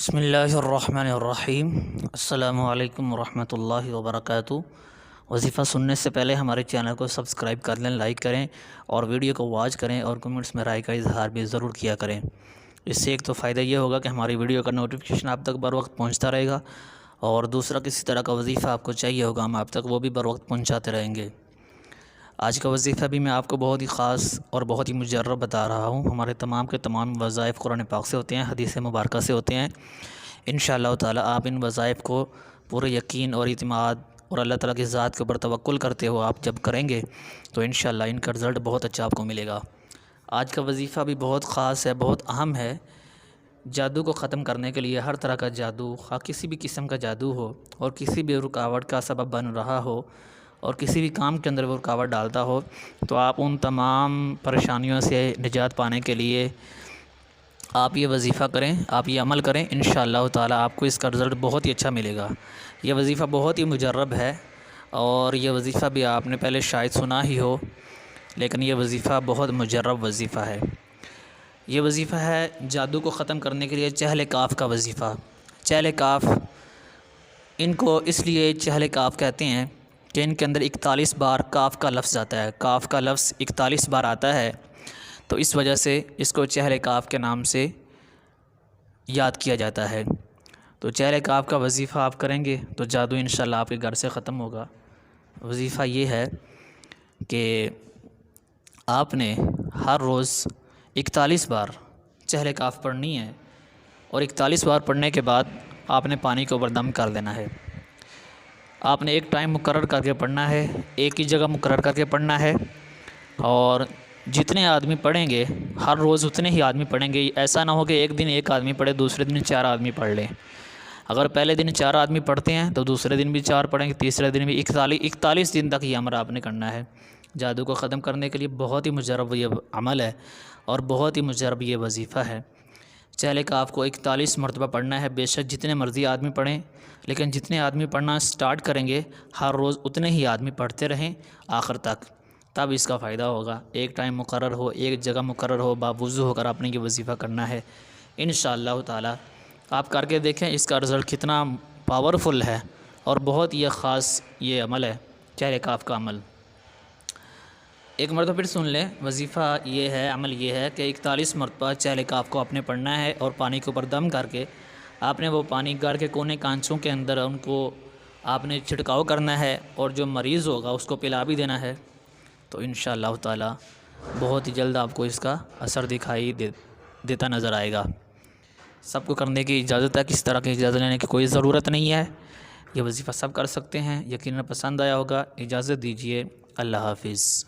بسم اللہ الرحمن الرحیم۔ السلام علیکم ورحمۃ اللہ وبرکاتہ۔ وظیفہ سننے سے پہلے ہمارے چینل کو سبسکرائب کر لیں، لائک کریں اور ویڈیو کو واچ کریں اور کمنٹس میں رائے کا اظہار بھی ضرور کیا کریں۔ اس سے ایک تو فائدہ یہ ہوگا کہ ہماری ویڈیو کا نوٹیفیکیشن آپ تک بر وقت پہنچتا رہے گا، اور دوسرا کسی طرح کا وظیفہ آپ کو چاہیے ہوگا ہم آپ تک وہ بھی بر وقت پہنچاتے رہیں گے۔ آج کا وظیفہ بھی میں آپ کو بہت ہی خاص اور بہت ہی مجرب بتا رہا ہوں۔ ہمارے تمام کے تمام وظائف قرآن پاک سے ہوتے ہیں، حدیث مبارکہ سے ہوتے ہیں۔ انشاءاللہ تعالی آپ ان وظائف کو پورے یقین اور اعتماد اور اللہ تعالیٰ کی ذات کے اوپر توکل کرتے ہو آپ جب کریں گے تو انشاءاللہ ان کا رزلٹ بہت اچھا آپ کو ملے گا۔ آج کا وظیفہ بھی بہت خاص ہے، بہت اہم ہے۔ جادو کو ختم کرنے کے لیے ہر طرح کا جادو، خواہ کسی بھی قسم کا جادو ہو اور کسی بھی رکاوٹ کا سبب بن رہا ہو اور کسی بھی کام کے اندر وہ رکاوٹ ڈالتا ہو، تو آپ ان تمام پریشانیوں سے نجات پانے کے لیے آپ یہ وظیفہ کریں، آپ یہ عمل کریں۔ انشاءاللہ تعالی آپ کو اس کا رزلٹ بہت ہی اچھا ملے گا۔ یہ وظیفہ بہت ہی مجرب ہے اور یہ وظیفہ بھی آپ نے پہلے شاید سنا ہی ہو، لیکن یہ وظیفہ بہت مجرب وظیفہ ہے۔ یہ وظیفہ ہے جادو کو ختم کرنے کے لیے چہل کاف کا وظیفہ۔ چہل کاف، ان کو اس لیے چہل کاف کہتے ہیں کہ ان کے اندر 41 بار کاف کا لفظ آتا ہے۔ کاف کا لفظ 41 بار آتا ہے، تو اس وجہ سے اس کو چہل کاف کے نام سے یاد کیا جاتا ہے۔ تو چہل کاف کا وظیفہ آپ کریں گے تو جادو انشاءاللہ آپ کے گھر سے ختم ہوگا۔ وظیفہ یہ ہے کہ آپ نے ہر روز 41 بار چہل کاف پڑھنی ہے، اور 41 بار پڑھنے کے بعد آپ نے پانی کے اوپر دم کر دینا ہے۔ آپ نے ایک ٹائم مقرر کر کے پڑھنا ہے، ایک ہی جگہ مقرر کر کے پڑھنا ہے، اور جتنے آدمی پڑھیں گے ہر روز اتنے ہی آدمی پڑھیں گے۔ ایسا نہ ہو کہ ایک دن ایک آدمی پڑھے، دوسرے دن 4 آدمی پڑھ لیں۔ اگر پہلے دن 4 آدمی پڑھتے ہیں تو دوسرے دن بھی 4 پڑھیں گے، تیسرے دن بھی 41 دن تک یہ عمل آپ نے کرنا ہے۔ جادو کو ختم کرنے کے لیے بہت ہی مجرب یہ عمل ہے اور بہت ہی مجرب یہ وظیفہ ہے۔ چہل کاف کو 41 مرتبہ پڑھنا ہے، بے شک جتنے مرضی آدمی پڑھیں، لیکن جتنے آدمی پڑھنا سٹارٹ کریں گے ہر روز اتنے ہی آدمی پڑھتے رہیں آخر تک، تب اس کا فائدہ ہوگا۔ ایک ٹائم مقرر ہو، ایک جگہ مقرر ہو، باوضو ہو کر آپ نے یہ وظیفہ کرنا ہے۔ انشاءاللہ تعالی آپ کر کے دیکھیں اس کا رزلٹ کتنا پاورفل ہے، اور بہت یہ خاص یہ عمل ہے چہل کاف کا عمل۔ ایک مرتبہ پھر سن لیں، وظیفہ یہ ہے، عمل یہ ہے کہ 41 مرتبہ چہل کاف کو آپ نے پڑھنا ہے، اور پانی کے اوپر دم کر کے آپ نے وہ پانی گھر کے کونے کانچوں کے اندر ان کو آپ نے چھڑکاؤ کرنا ہے، اور جو مریض ہوگا اس کو پلا بھی دینا ہے۔ تو انشاءاللہ تعالی بہت ہی جلد آپ کو اس کا اثر دکھائی دیتا نظر آئے گا۔ سب کو کرنے کی اجازت ہے، کسی طرح کی اجازت لینے کی کوئی ضرورت نہیں ہے۔ یہ وظیفہ سب کر سکتے ہیں، یقیناً پسند آیا ہوگا۔ اجازت دیجیے، اللہ حافظ۔